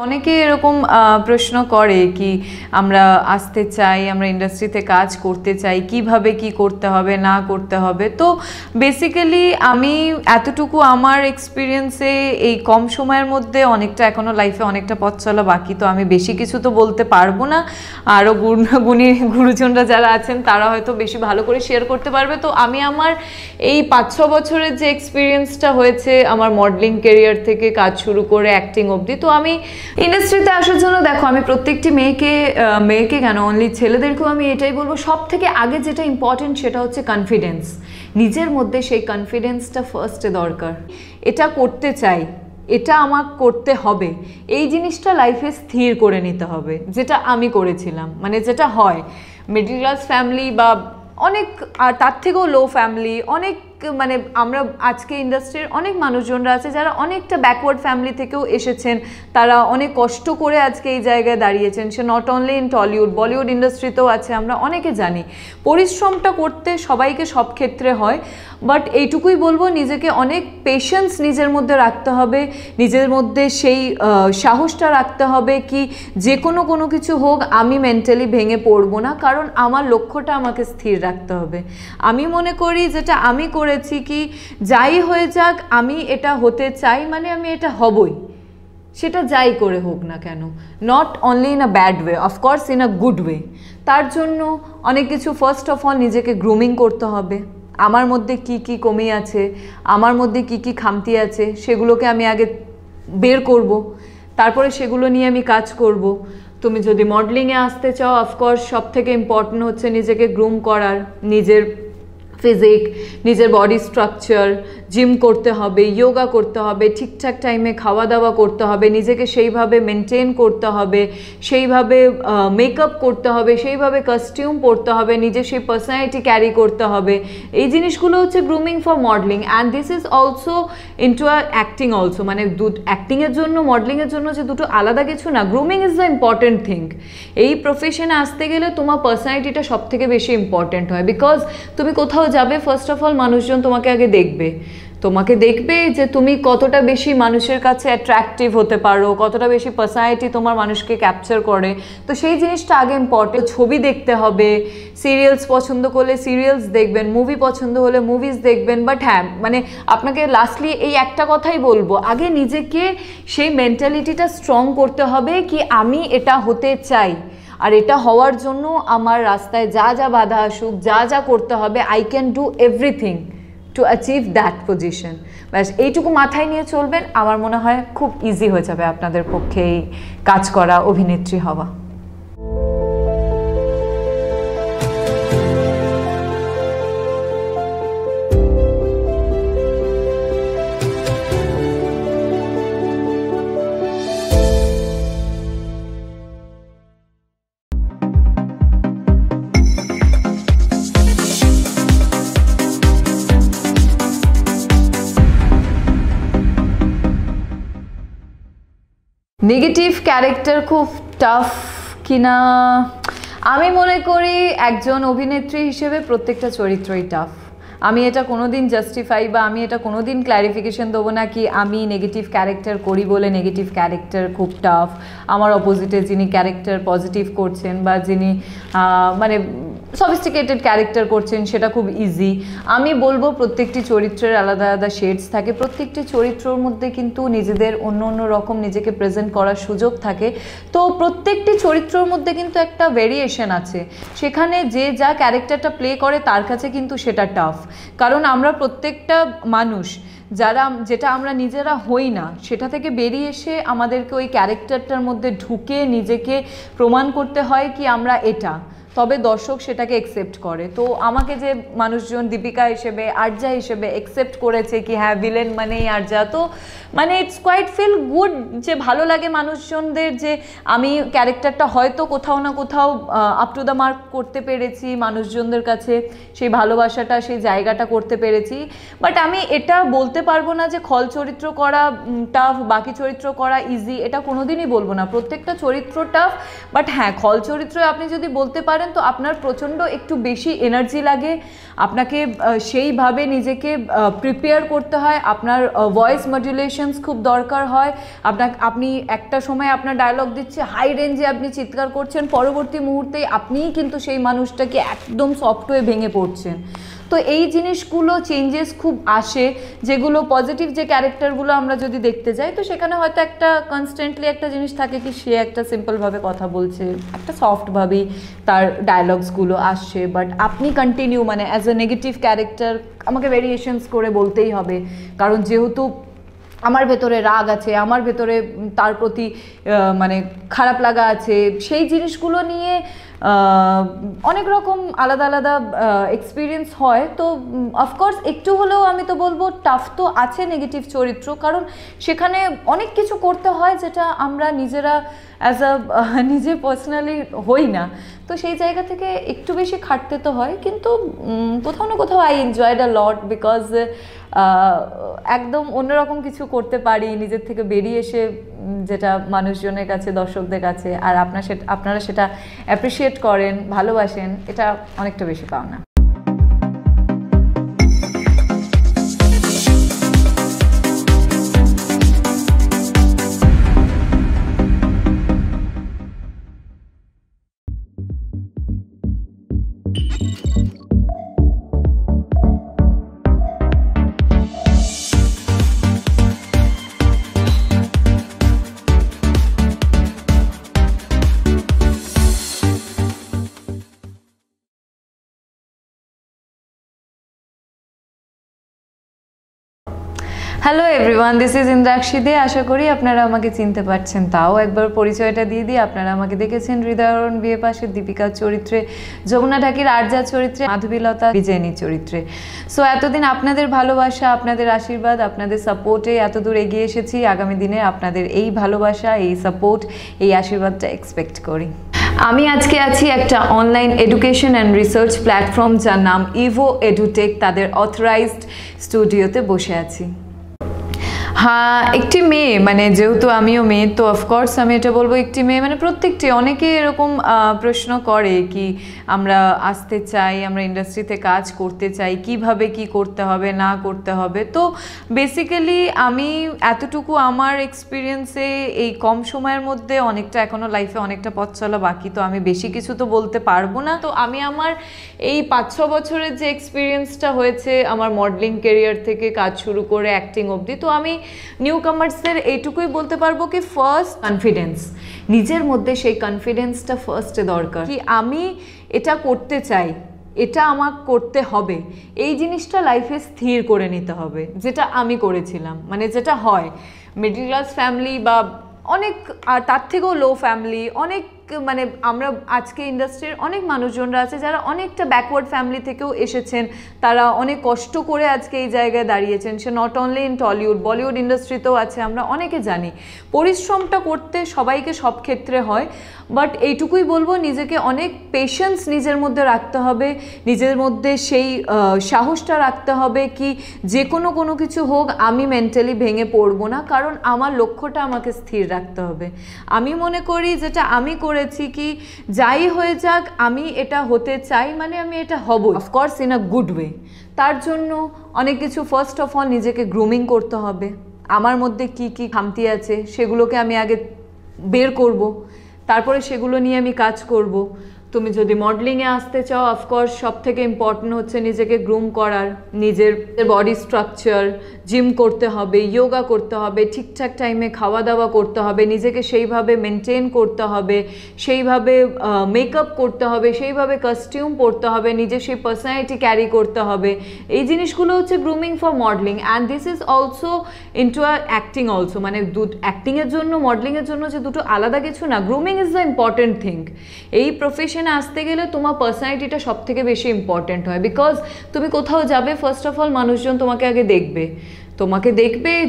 অনেকে এরকম প্রশ্ন করে কি আমরা আসতে চাই, আমরা ইন্ডাস্ট্রিতে কাজ করতে চাই, কিভাবে কি করতে হবে না করতে হবে। তো বেসিক্যালি আমি এতটুকু আমার এক্সপিরিয়েন্সে এই কম সময়ের মধ্যে অনেকটা এখনও লাইফে অনেকটা পথ চলা বাকি, তো আমি বেশি কিছু তো বলতে পারবো না। আরও গুণী গুরুজনরা যারা আছেন তারা হয়তো বেশি ভালো করে শেয়ার করতে পারবে। তো আমি আমার এই 5-6 বছরের যে এক্সপিরিয়েন্সটা হয়েছে আমার মডেলিং কেরিয়ার থেকে কাজ শুরু করে অ্যাক্টিং অবধি, তো আমি ইন্ডাস্ট্রিতে আসার জন্য দেখো আমি প্রত্যেকটি মেয়েকে কেন অনলি ছেলেদেরকেও আমি এটাই বলবো, সব থেকে আগে যেটা ইম্পর্টেন্ট সেটা হচ্ছে কনফিডেন্স। নিজের মধ্যে সেই কনফিডেন্সটা ফার্স্টে দরকার। এটা করতে চাই, এটা আমার করতে হবে, এই জিনিসটা লাইফে স্থির করে নিতে হবে, যেটা আমি করেছিলাম। মানে যেটা হয় মিডল ক্লাস ফ্যামিলি বা অনেক আর তার থেকেও লো ফ্যামিলি, অনেক মানে আমরা আজকে ইন্ডাস্ট্রির অনেক মানুষজনরা আছে যারা অনেকটা ব্যাকওয়ার্ড ফ্যামিলি থেকেও এসেছেন, তারা অনেক কষ্ট করে আজকে এই জায়গায় দাঁড়িয়েছেন। সে not only in Tollywood, Bollywood ইন্ডাস্ট্রিতেও আছে, আমরা অনেকে জানি। পরিশ্রমটা করতে সবাইকে সব ক্ষেত্রে হয়, বাট এইটুকুই বলবো নিজেকে অনেক পেশেন্স নিজের মধ্যে রাখতে হবে, নিজের মধ্যে সেই সাহসটা রাখতে হবে কি যে কোনো কিছু হোক আমি মেন্টালি ভেঙে পড়বো না, কারণ আমার লক্ষ্যটা আমাকে স্থির রাখতে হবে। আমি মনে করি যেটা আমি করেছি কি যাই হয়ে যাক আমি এটা হতে চাই, মানে আমি এটা হবই, সেটা যাই করে হোক না কেন, not only in a bad way, of course in a good way. তার জন্য অনেক কিছু ফার্স্ট অফ অল নিজেকে গ্রুমিং করতে হবে। আমার মধ্যে কি কি কমি আছে, আমার মধ্যে কি কি খামতি আছে, সেগুলোকে আমি আগে বের করব, তারপরে সেগুলো নিয়ে আমি কাজ করব। তুমি যদি মডেলিংয়ে আসতে চাও, অফকোর্স সব থেকে ইম্পর্টেন্ট হচ্ছে নিজেকে গ্রুম করার, নিজের ফিজিক, নিজের বডি স্ট্রাকচার, জিম করতে হবে, যোগা করতে হবে, ঠিকঠাক টাইমে খাওয়া দাওয়া করতে হবে, নিজেকে সেইভাবে মেনটেন করতে হবে, সেইভাবে মেকআপ করতে হবে, সেইভাবে কস্টিউম পরতে হবে, নিজের সেই পার্সোনালিটি ক্যারি করতে হবে। এই জিনিসগুলো হচ্ছে grooming for modelling, and this is also into আর অ্যাক্টিং অলসো। মানে অ্যাক্টিংয়ের জন্য মডেলিংয়ের জন্য যে দুটো আলাদা কিছু না, grooming is the important thing. এই প্রফেশনে আসতে গেলে তোমার পার্সোনালিটিটা সব থেকে বেশি ইম্পর্টেন্ট হয়, বিকজ তুমি কোথাও যাবে, ফার্স্ট অফ অল মানুষজন তোমাকে আগে দেখবে যে তুমি কতটা বেশি মানুষের কাছে অ্যাট্রাকটিভ হতে পারো, কতটা বেশি পার্সোনালিটি তোমার মানুষকে ক্যাপচার করে। তো সেই জিনিসটা আগে ইম্পর্টেন্ট। ছবি দেখতে হবে, সিরিয়ালস পছন্দ করলে সিরিয়ালস দেখবেন, মুভি পছন্দ হলে মুভিজ দেখবেন। বাট হ্যাঁ, মানে আপনাকে লাস্টলি এই একটা কথাই বলবো, আগে নিজেকে সেই মেন্টালিটিটা স্ট্রং করতে হবে কি আমি এটা হতে চাই, আর এটা হওয়ার জন্য আমার রাস্তায় যা যা বাধা আসুক, যা যা করতে হবে, I can do everything to achieve that position. ব্যাস এইটুকু মাথায় নিয়ে চলবেন, আমার মনে হয় খুব ইজি হয়ে যাবে আপনাদের পক্ষে এই কাজ করা, অভিনেত্রী হওয়া। নেগেটিভ ক্যারেক্টার খুব টাফ কিনা, আমি মনে করি একজন অভিনেত্রী হিসেবে প্রত্যেকটা চরিত্রই টাফ। আমি এটা কোনোদিন জাস্টিফাই বা আমি এটা কোনোদিন ক্ল্যারিফিকেশন দেবো না কি আমি নেগেটিভ ক্যারেক্টার করি বলে নেগেটিভ ক্যারেক্টার খুব টাফ। আমার অপোজিটে যিনি ক্যারেক্টার পজিটিভ করছেন বা যিনি মানে সফিস্টিকেটেড ক্যারেক্টার করছেন সেটা খুব ইজি। আমি বলবো প্রত্যেকটি চরিত্রের আলাদা আলাদা শেডস থাকে, প্রত্যেকটি চরিত্রের মধ্যে কিন্তু নিজেদের অন্য অন্য রকম নিজেকে প্রেজেন্ট করার সুযোগ থাকে। তো প্রত্যেকটি চরিত্রের মধ্যে কিন্তু একটা ভেরিয়েশন আছে, সেখানে যে যা ক্যারেক্টারটা প্লে করে তার কাছে কিন্তু সেটা টাফ। কারণ আমরা প্রত্যেকটা মানুষ যেটা আমরা নিজেরা হই না, সেটা থেকে বেরিয়ে এসে আমাদেরকে ওই ক্যারেক্টারটার মধ্যে ঢুকে নিজেকে প্রমাণ করতে হয় কি আমরা এটা, তবে দর্শক সেটাকে অ্যাকসেপ্ট করে। তো আমাকে যে মানুষজন দীপিকা হিসেবে, আর্যা হিসেবে অ্যাকসেপ্ট করেছে কি হ্যাঁ ভিলেন মানেই আর্যা, তো মানে ইটস কোয়াইট ফিল গুড, যে ভালো লাগে মানুষজনদের যে আমি ক্যারেক্টারটা হয়তো কোথাও না কোথাও আপ টু দ্য মার্ক করতে পেরেছি, মানুষজনদের কাছে সেই ভালোবাসাটা, সেই জায়গাটা করতে পেরেছি। বাট আমি এটা বলতে পারবো না যে খল চরিত্র করা টাফ, বাকি চরিত্র করা ইজি, এটা কোনোদিনই বলবো না। প্রত্যেকটা চরিত্র টাফ, বাট হ্যাঁ খল চরিত্র আপনি যদি বলতে পারেন করেন তো আপনার প্রচণ্ড একটু বেশি এনার্জি লাগে, আপনাকে সেইভাবে নিজেকে প্রিপেয়ার করতে হয়, আপনার ভয়েস মডুলেশনস খুব দরকার হয়। আপনি একটা সময় আপনার ডায়লগ দিচ্ছে হাই রেঞ্জে, আপনি চিৎকার করছেন, পরবর্তী মুহূর্তে আপনিই কিন্তু সেই মানুষটাকে একদম সফট হয়ে ভেঙে পড়ছেন। তো এই জিনিসগুলো চেঞ্জেস খুব আসে, যেগুলো পজিটিভ যে ক্যারেক্টারগুলো আমরা যদি দেখতে যাই তো সেখানে হয়তো একটা কনস্ট্যান্টলি একটা জিনিস থাকে কি সে একটা সিম্পলভাবে কথা বলছে, একটা সফটভাবেই তার ডায়লগসগুলো আসছে, বাট আপনি কন্টিনিউ মানে অ্যাজ এ নেগেটিভ ক্যারেক্টার আমাকে ভেরিয়েশনস করে বলতেই হবে, কারণ যেহেতু আমার ভেতরে রাগ আছে, আমার ভেতরে তার প্রতি মানে খারাপ লাগা আছে, সেই জিনিসগুলো নিয়ে অনেক রকম আলাদা আলাদা এক্সপিরিয়েন্স হয়। তো অফকোর্স একটু হলেও আমি তো বলবো টাফ তো আছে নেগেটিভ চরিত্র, কারণ সেখানে অনেক কিছু করতে হয় যেটা আমরা নিজেরা অ্যাজ আ নিজে পার্সোনালি হই না, তো সেই জায়গা থেকে একটু বেশি খাটতে তো হয়। কিন্তু কোথাও না কোথাও I enjoyed a lot, because একদম অন্যরকম কিছু করতে পারি নিজের থেকে বেরিয়ে এসে, যেটা মানুষজনের কাছে, দর্শকদের কাছে, আর আপনারা সেটা অ্যাপ্রিসিয়েট করেন, ভালোবাসেন, এটা অনেকটা বেশি পাওনা। Hello everyone, this is Indrakshi দে। আশা করি আপনারা আমাকে চিনতে পারছেন। তাও একবার পরিচয়টা দিয়ে দিই। আপনারা আমাকে দেখেছেন হৃদয়হরণ বিয়ে পাশের দীপিকার চরিত্রে, যমুনা ঢাকির আরজা চরিত্রে, মাধবীলতা বিজয়িনী চরিত্রে। সো এতদিন আপনাদের ভালোবাসা, আপনাদের আশীর্বাদ, আপনাদের সাপোর্টে এতদূর এগিয়ে এসেছি। আগামী দিনে আপনাদের এই ভালোবাসা, এই সাপোর্ট, এই আশীর্বাদটা এক্সপেক্ট করি। আমি আজকে আছি একটা online education and research platform যার নাম ইভো এডুটেক, তাদের অথরাইজড স্টুডিওতে বসে আছি। হ্যাঁ, একটি মেয়ে, মানে যেহেতু আমিও মেয়ে, তো অফকোর্স আমি এটা বলবো একটি মেয়ে, মানে প্রত্যেকটি, অনেকে এরকম প্রশ্ন করে কি আমরা আসতে চাই, আমরা ইন্ডাস্ট্রিতে কাজ করতে চাই, কিভাবে কি করতে হবে না করতে হবে। তো বেসিক্যালি আমি এতটুকু আমার এক্সপিরিয়েন্সে এই কম সময়ের মধ্যে অনেকটা, এখনও লাইফে অনেকটা পথ চলা বাকি, তো আমি বেশি কিছু তো বলতে পারবো না। তো আমি আমার এই 5-6 বছরের যে এক্সপিরিয়েন্সটা হয়েছে আমার মডেলিং কেরিয়ার থেকে কাজ শুরু করে অ্যাক্টিং অবধি, তো আমি নিউ কামার্সের এইটুকুই বলতে পারবো কি ফার্স্ট কনফিডেন্স, নিজের মধ্যে সেই কনফিডেন্সটা ফার্স্টে দরকার, কি আমি এটা করতে চাই, এটা আমার করতে হবে, এই জিনিসটা লাইফে স্থির করে নিতে হবে, যেটা আমি করেছিলাম। মানে যেটা হয় মিডল ক্লাস ফ্যামিলি বা অনেক, আর তার থেকেও লো ফ্যামিলি, অনেক, মানে আমরা আজকে ইন্ডাস্ট্রির অনেক মানুষজনরা আছে যারা অনেকটা ব্যাকওয়ার্ড ফ্যামিলি থেকেও এসেছেন, তারা অনেক কষ্ট করে আজকে এই জায়গায় দাঁড়িয়েছেন। সে not only in Tollywood, Bollywood ইন্ডাস্ট্রিতেও আছে, আমরা অনেকে জানি। পরিশ্রমটা করতে সবাইকে সব ক্ষেত্রে হয়, বাট এইটুকুই বলবো নিজেকে অনেক পেশেন্স নিজের মধ্যে রাখতে হবে, নিজের মধ্যে সেই সাহসটা রাখতে হবে কি যে কোনো কিছু হোক আমি মেন্টালি ভেঙে পড়বো না, কারণ আমার লক্ষ্যটা আমাকে স্থির রাখতে হবে। আমি মনে করি যেটা আমি করেছি কি যাই হয়ে যাক আমি এটা হতে চাই, মানে আমি এটা হব, of course in a good way. তার জন্য অনেক কিছু, ফার্স্ট অফ অল নিজেকে গ্রুমিং করতে হবে। আমার মধ্যে কি কি খামতি আছে সেগুলোকে আমি আগে বের করব, তারপরে সেগুলো নিয়ে আমি কাজ করব। তুমি যদি মডেলিংয়ে আসতে চাও, অফকোর্স সব থেকে ইম্পর্টেন্ট হচ্ছে নিজেকে গ্রুম করার, নিজের বডি স্ট্রাকচার, জিম করতে হবে, যোগা করতে হবে, ঠিকঠাক টাইমে খাওয়া দাওয়া করতে হবে, নিজেকে সেইভাবে মেনটেন করতে হবে, সেইভাবে মেকআপ করতে হবে, সেইভাবে কস্টিউম পরতে হবে, নিজের সেই পার্সোনালিটি ক্যারি করতে হবে। এই জিনিসগুলো হচ্ছে grooming for modelling, and this is also into আর অ্যাক্টিং অলসো। মানে অ্যাক্টিংয়ের জন্য মডেলিংয়ের জন্য যে দুটো আলাদা কিছু না, grooming is the important thing. এই প্রফেশনে আসতে গেলে তোমার পার্সোনালিটিটা সব থেকে বেশি ইম্পর্টেন্ট হয়, বিকজ তুমি কোথাও যাবে, ফার্স্ট অফ অল মানুষজন তোমাকে আগে দেখবে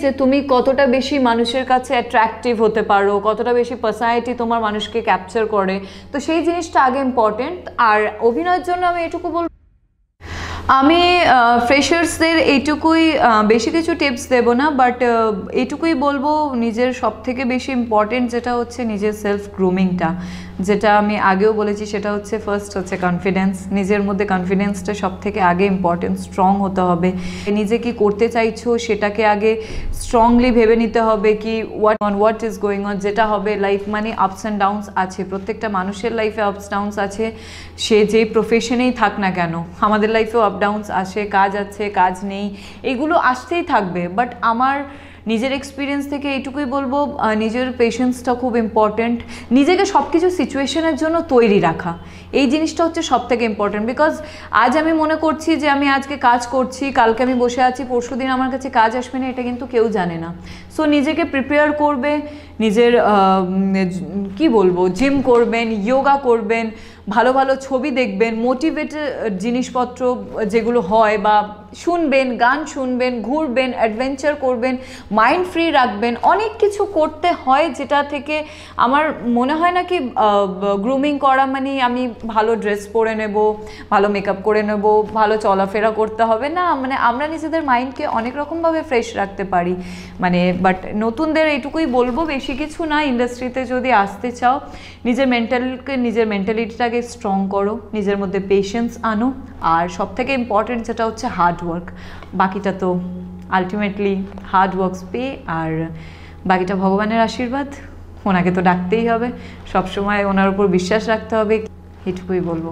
যে তুমি কতটা বেশি মানুষের কাছে অ্যাট্রাকটিভ হতে পারো, কতটা বেশি পার্সোনালিটি তোমার মানুষকে ক্যাপচার করে। তো সেই জিনিসটা আগে ইম্পর্টেন্ট। আর অভিনয়ের জন্য আমি এটুকু বলবো, আমি ফ্রেশার্সদের এইটুকুই, বেশি কিছু টিপস দেব না, বাট এইটুকুই বলবো নিজের সবথেকে বেশি ইম্পর্টেন্ট যেটা হচ্ছে নিজের সেলফ গ্রুমিংটা, যেটা আমি আগেও বলেছি, সেটা হচ্ছে ফার্স্ট হচ্ছে কনফিডেন্স। নিজের মধ্যে কনফিডেন্সটা সবথেকে আগে ইম্পর্টেন্ট, স্ট্রং হতে হবে। নিজে কি করতে চাইছো সেটাকে আগে স্ট্রংলি ভেবে নিতে হবে কি হোয়াট ইজ গোয়িং অন। যেটা হবে লাইফ মানে আপস অ্যান্ড ডাউনস আছে, প্রত্যেকটা মানুষের লাইফে আপস ডাউনস আছে, সে যেই প্রফেশনেই থাক না কেন। আমাদের লাইফেও আপ ডাউনস আসে, কাজ আছে, কাজ নেই, এগুলো আসতেই থাকবে। বাট আমার নিজের এক্সপিরিয়েন্স থেকে এইটুকুই বলবো, নিজের পেশেন্সটা খুব ইম্পর্টেন্ট। নিজেকে সব কিছু সিচুয়েশনের জন্য তৈরি রাখা, এই জিনিসটা হচ্ছে সব থেকে ইম্পর্টেন্ট। বিকজ আজ আমি মনে করছি যে আমি আজকে কাজ করছি, কালকে আমি বসে আছি, পরশু দিন আমার কাছে কাজ আসবে না, এটা কিন্তু কেউ জানে না। সো নিজেকে প্রিপেয়ার করবে, নিজের কি বলবো, জিম করবেন, যোগা করবেন, ভালো ভালো ছবি দেখবেন, মোটিভেটেড জিনিসপত্র যেগুলো হয় বা শুনবেন, গান শুনবেন, ঘুরবেন, অ্যাডভেঞ্চার করবেন, মাইন্ড ফ্রি রাখবেন। অনেক কিছু করতে হয় যেটা থেকে আমার মনে হয় না কি গ্রুমিং করা মানে আমি ভালো ড্রেস পরে নেব, ভালো মেকআপ করে নেব, ভালো চলাফেরা করতে হবে না। মানে আমরা নিজেদের মাইন্ডকে অনেক রকমভাবে ফ্রেশ রাখতে পারি। মানে বাট নতুনদের এইটুকুই বলবো, বেশি কিছু না, ইন্ডাস্ট্রিতে যদি আসতে চাও নিজের মেন্টালিটিটাকে স্ট্রং করো, নিজের মধ্যে পেশেন্স আনো, আর সবথেকে ইম্পর্টেন্ট যেটা হচ্ছে হার্ড ওয়ার্ক। বাকিটা তো আলটিমেটলি হার্ড ওয়ার্কস পে, আর বাকিটা ভগবানের আশীর্বাদ, ওনাকে তো ডাকতেই হবে, সবসময় ওনার উপর বিশ্বাস রাখতে হবে, এটুকুই বলবো।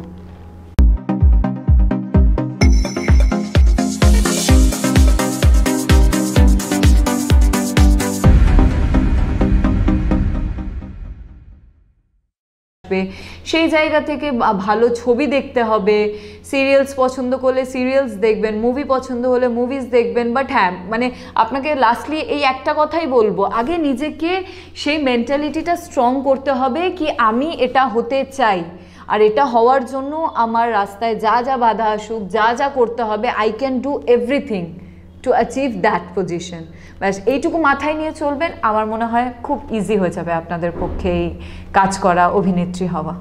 সেই জায়গা থেকে ভালো ছবি দেখতে হবে, সিরিয়ালস পছন্দ করলে সিরিয়ালস দেখবেন, মুভি পছন্দ হলে মুভিজ দেখবেন। বাট হ্যাঁ, মানে আপনাকে লাস্টলি এই একটা কথাই বলবো, আগে নিজেকে সেই মেন্টালিটিটা স্ট্রং করতে হবে কি আমি এটা হতে চাই, আর এটা হওয়ার জন্য আমার রাস্তায় যা যা বাধা আসুক, যা যা করতে হবে, I can do everything to achieve that position. ব্যাস এইটুকু মাথায় নিয়ে চলবেন, আমার মনে হয় খুব ইজি হয়ে যাবে আপনাদের পক্ষে এই কাজ করা, অভিনেত্রী হওয়া।